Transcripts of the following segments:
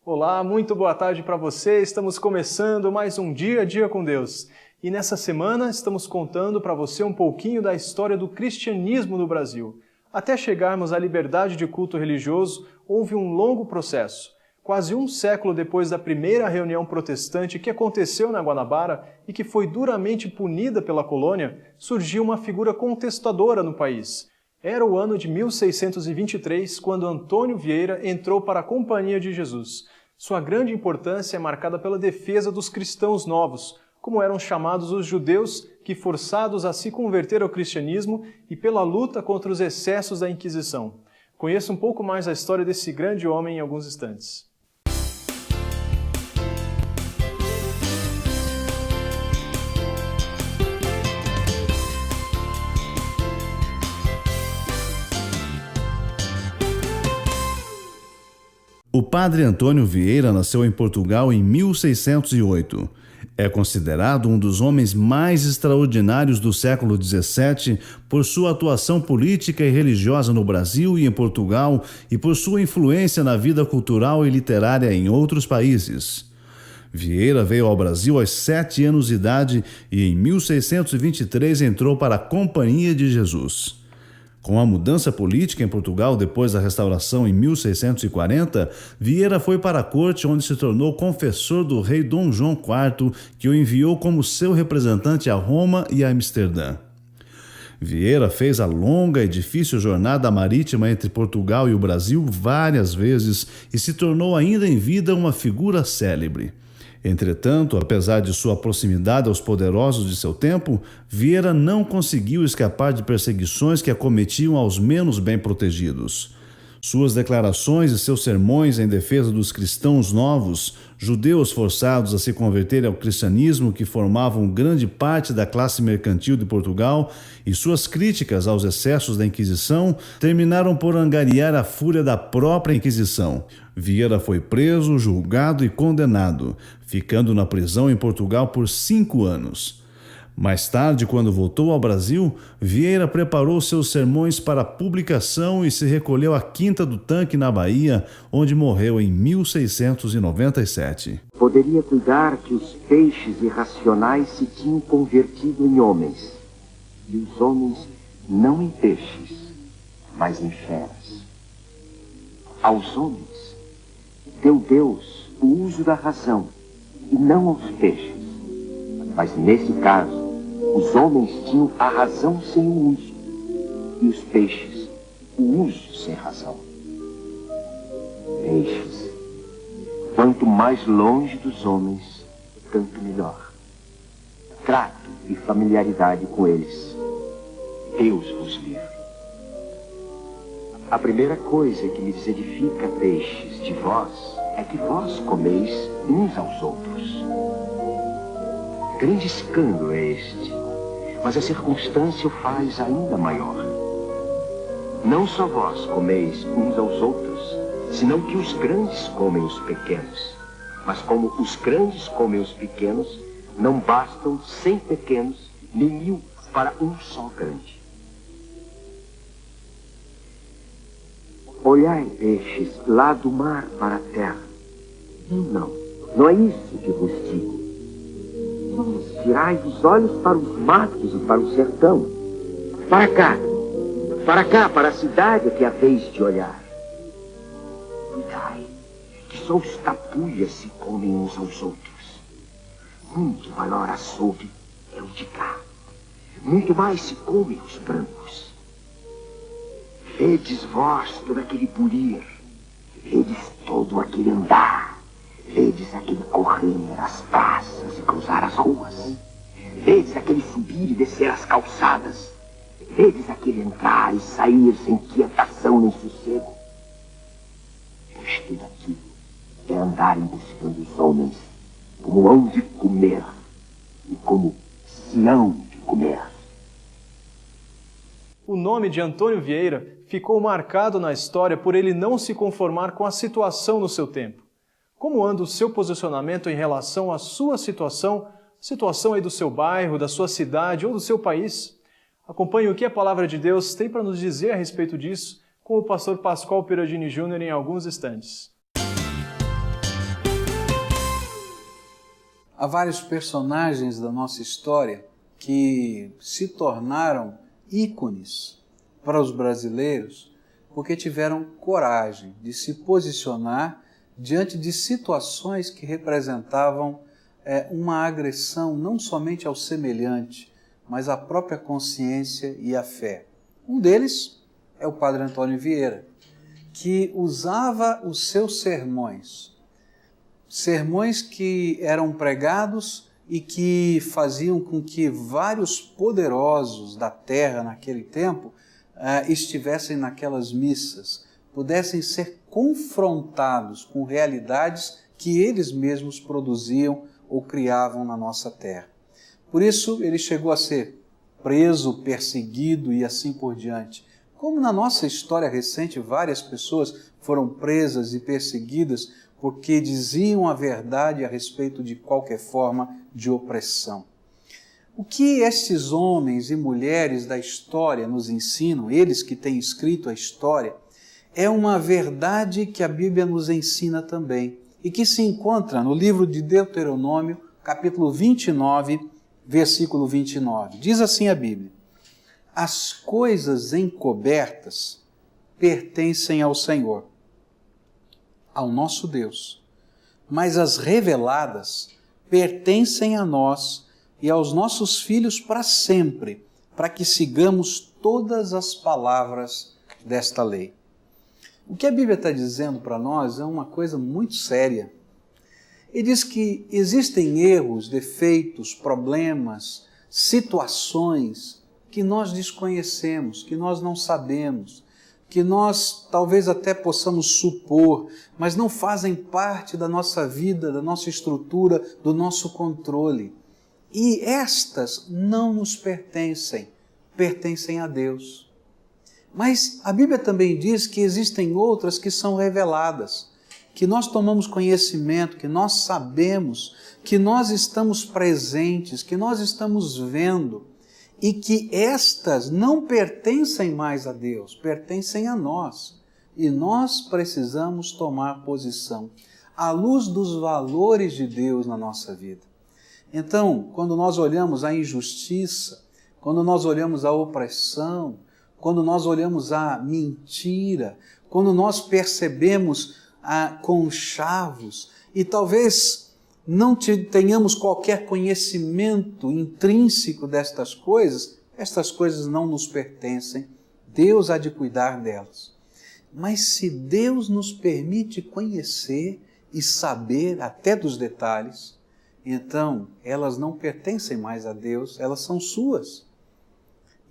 Olá, muito boa tarde para você. Estamos começando mais um Dia a Dia com Deus. E nessa semana estamos contando para você um pouquinho da história do cristianismo no Brasil. Até chegarmos à liberdade de culto religioso, houve um longo processo. Quase um século depois da primeira reunião protestante que aconteceu na Guanabara e que foi duramente punida pela colônia, surgiu uma figura contestadora no país. Era o ano de 1623, quando Antônio Vieira entrou para a Companhia de Jesus. Sua grande importância é marcada pela defesa dos cristãos novos, como eram chamados os judeus que, forçados a se converter ao cristianismo, e pela luta contra os excessos da Inquisição. Conheça um pouco mais a história desse grande homem em alguns instantes. O padre Antônio Vieira nasceu em Portugal em 1608. É considerado um dos homens mais extraordinários do século XVII por sua atuação política e religiosa no Brasil e em Portugal e por sua influência na vida cultural e literária em outros países. Vieira veio ao Brasil aos 7 anos de idade e em 1623 entrou para a Companhia de Jesus. Com a mudança política em Portugal depois da restauração em 1640, Vieira foi para a corte onde se tornou confessor do rei Dom João IV, que o enviou como seu representante a Roma e a Amsterdã. Vieira fez a longa e difícil jornada marítima entre Portugal e o Brasil várias vezes e se tornou ainda em vida uma figura célebre. Entretanto, apesar de sua proximidade aos poderosos de seu tempo, Vieira não conseguiu escapar de perseguições que acometiam aos menos bem protegidos. Suas declarações e seus sermões em defesa dos cristãos novos, judeus forçados a se converterem ao cristianismo que formavam grande parte da classe mercantil de Portugal, e suas críticas aos excessos da Inquisição terminaram por angariar a fúria da própria Inquisição. Vieira foi preso, julgado e condenado, ficando na prisão em Portugal por 5 anos. Mais tarde, quando voltou ao Brasil, Vieira preparou seus sermões para publicação e se recolheu à Quinta do Tanque, na Bahia, onde morreu em 1697. Poderia cuidar que os peixes irracionais se tinham convertido em homens, e os homens não em peixes, mas em feras. Aos homens deu Deus o uso da razão, e não aos peixes. Mas nesse caso, os homens tinham a razão sem o uso, e os peixes o uso sem razão. Peixes, quanto mais longe dos homens, tanto melhor. Trato e familiaridade com eles. Deus vos livre. A primeira coisa que lhes edifica, peixes, de vós, é que vós comeis uns aos outros. Grande escândalo é este, mas a circunstância o faz ainda maior. Não só vós comeis uns aos outros, senão que os grandes comem os pequenos. Mas como os grandes comem os pequenos, não bastam 100 pequenos, nem 1000 para um só grande. Olhai, peixes, lá do mar para a terra. Não é isso que vos digo. Vamos, tirai os olhos para os matos e para o sertão. Para cá, para a cidade que é a vez de olhar. Cuidai, que só os tapulhas se comem uns aos outros. Muito maior açougue é o de cá. Muito mais se comem os brancos. Vedes vós todo aquele bulir, vedes todo aquele andar, vedes aquele correr as praças e cruzar as ruas, vedes aquele subir e descer as calçadas, vedes aquele entrar e sair sem quietação nem sossego. Pois tudo aquilo é andarem buscando os homens como hão de comer e como se hão de comer. O nome de Antônio Vieira ficou marcado na história por ele não se conformar com a situação no seu tempo. Como anda o seu posicionamento em relação à sua situação aí do seu bairro, da sua cidade ou do seu país? Acompanhe o que a Palavra de Deus tem para nos dizer a respeito disso com o pastor Pascoal Piradini Júnior em alguns instantes. Há vários personagens da nossa história que se tornaram ícones para os brasileiros porque tiveram coragem de se posicionar diante de situações que representavam uma agressão não somente ao semelhante, mas à própria consciência e à fé. Um deles é o Padre Antônio Vieira, que usava os seus sermões que eram pregados e que faziam com que vários poderosos da terra naquele tempo estivessem naquelas missas, pudessem ser confrontados com realidades que eles mesmos produziam ou criavam na nossa terra. Por isso ele chegou a ser preso, perseguido e assim por diante. Como na nossa história recente várias pessoas foram presas e perseguidas porque diziam a verdade a respeito de qualquer forma de opressão. O que estes homens e mulheres da história nos ensinam, eles que têm escrito a história, é uma verdade que a Bíblia nos ensina também e que se encontra no livro de Deuteronômio, capítulo 29, versículo 29. Diz assim a Bíblia: as coisas encobertas pertencem ao Senhor, ao nosso Deus, mas as reveladas pertencem a nós e aos nossos filhos para sempre, para que sigamos todas as palavras desta lei. O que a Bíblia está dizendo para nós é uma coisa muito séria. Ele diz que existem erros, defeitos, problemas, situações que nós desconhecemos, que nós não sabemos, que nós talvez até possamos supor, mas não fazem parte da nossa vida, da nossa estrutura, do nosso controle. E estas não nos pertencem, pertencem a Deus. Mas a Bíblia também diz que existem outras que são reveladas, que nós tomamos conhecimento, que nós sabemos, que nós estamos presentes, que nós estamos vendo, e que estas não pertencem mais a Deus, pertencem a nós. E nós precisamos tomar posição à luz dos valores de Deus na nossa vida. Então, quando nós olhamos a injustiça, quando nós olhamos a opressão, quando nós olhamos a mentira, quando nós percebemos conchavos e talvez não tenhamos qualquer conhecimento intrínseco destas coisas, estas coisas não nos pertencem, Deus há de cuidar delas. Mas se Deus nos permite conhecer e saber até dos detalhes, então elas não pertencem mais a Deus, elas são suas.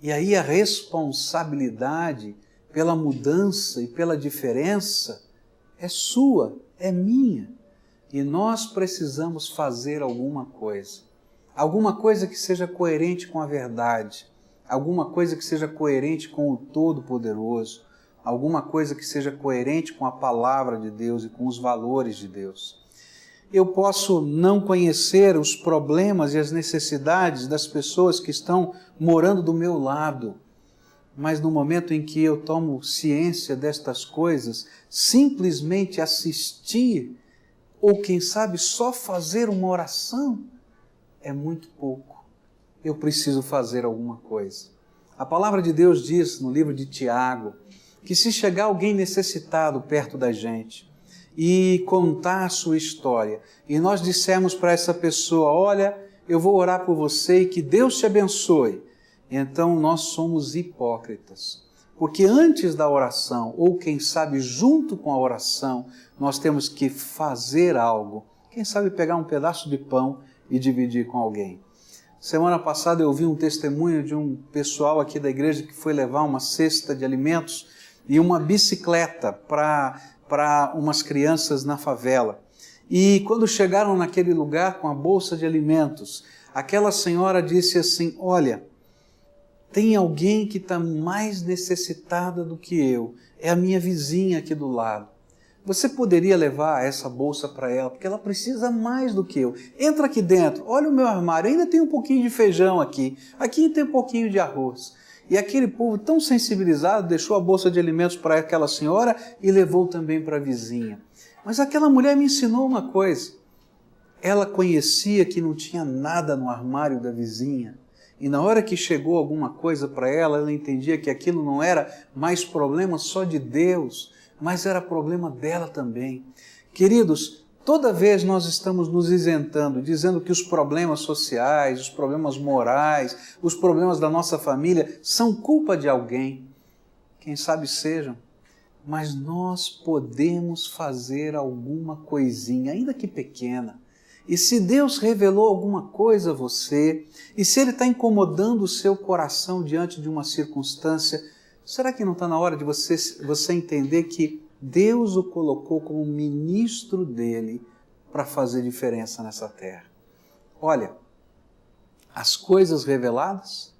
E aí a responsabilidade pela mudança e pela diferença é sua, é minha. E nós precisamos fazer alguma coisa que seja coerente com a verdade, alguma coisa que seja coerente com o Todo-Poderoso, alguma coisa que seja coerente com a palavra de Deus e com os valores de Deus. Eu posso não conhecer os problemas e as necessidades das pessoas que estão morando do meu lado, mas no momento em que eu tomo ciência destas coisas, simplesmente assistir ou quem sabe só fazer uma oração é muito pouco. Eu preciso fazer alguma coisa. A palavra de Deus diz no livro de Tiago que se chegar alguém necessitado perto da gente e contar a sua história e nós dissermos para essa pessoa: olha, eu vou orar por você e que Deus te abençoe, então nós somos hipócritas. Porque antes da oração, ou quem sabe junto com a oração, nós temos que fazer algo. Quem sabe pegar um pedaço de pão e dividir com alguém. Semana passada eu vi um testemunho de um pessoal aqui da igreja que foi levar uma cesta de alimentos e uma bicicleta para umas crianças na favela. E quando chegaram naquele lugar com a bolsa de alimentos, aquela senhora disse assim: olha, tem alguém que está mais necessitada do que eu, é a minha vizinha aqui do lado. Você poderia levar essa bolsa para ela, porque ela precisa mais do que eu. Entra aqui dentro, olha o meu armário, ainda tem um pouquinho de feijão aqui tem um pouquinho de arroz. E aquele povo tão sensibilizado deixou a bolsa de alimentos para aquela senhora e levou também para a vizinha. Mas aquela mulher me ensinou uma coisa. ela conhecia que não tinha nada no armário da vizinha. E na hora que chegou alguma coisa para ela, ela entendia que aquilo não era mais problema só de Deus, mas era problema dela também. Queridos, toda vez nós estamos nos isentando, dizendo que os problemas sociais, os problemas morais, os problemas da nossa família são culpa de alguém. Quem sabe sejam. Mas nós podemos fazer alguma coisinha, ainda que pequena. E se Deus revelou alguma coisa a você, e se Ele está incomodando o seu coração diante de uma circunstância, será que não está na hora de você entender que Deus o colocou como ministro dele para fazer diferença nessa terra? Olha, as coisas reveladas,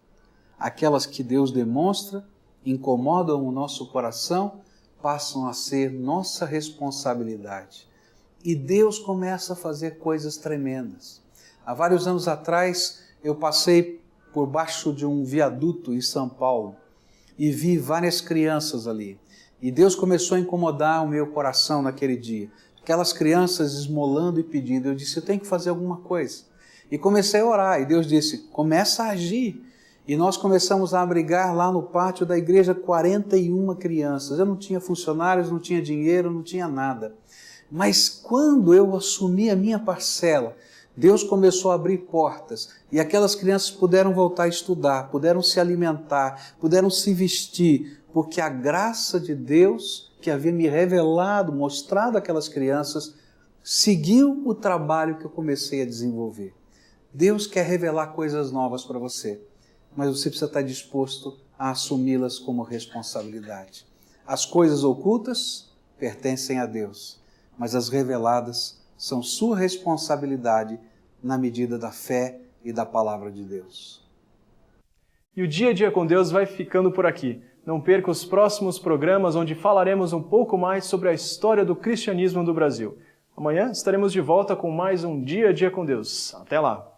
aquelas que Deus demonstra, incomodam o nosso coração, passam a ser nossa responsabilidade. E Deus começa a fazer coisas tremendas. Há vários anos atrás, eu passei por baixo de um viaduto em São Paulo e vi várias crianças ali. E Deus começou a incomodar o meu coração naquele dia. Aquelas crianças esmolando e pedindo. Eu disse, eu tenho que fazer alguma coisa. E comecei a orar. E Deus disse, começa a agir. E nós começamos a abrigar lá no pátio da igreja 41 crianças. Eu não tinha funcionários, não tinha dinheiro, não tinha nada. Mas quando eu assumi a minha parcela, Deus começou a abrir portas e aquelas crianças puderam voltar a estudar, puderam se alimentar, puderam se vestir, porque a graça de Deus que havia me revelado, mostrado àquelas crianças, seguiu o trabalho que eu comecei a desenvolver. Deus quer revelar coisas novas para você, mas você precisa estar disposto a assumi-las como responsabilidade. As coisas ocultas pertencem a Deus, mas as reveladas são sua responsabilidade na medida da fé e da palavra de Deus. E o Dia a Dia com Deus vai ficando por aqui. Não perca os próximos programas onde falaremos um pouco mais sobre a história do cristianismo do Brasil. Amanhã estaremos de volta com mais um Dia a Dia com Deus. Até lá!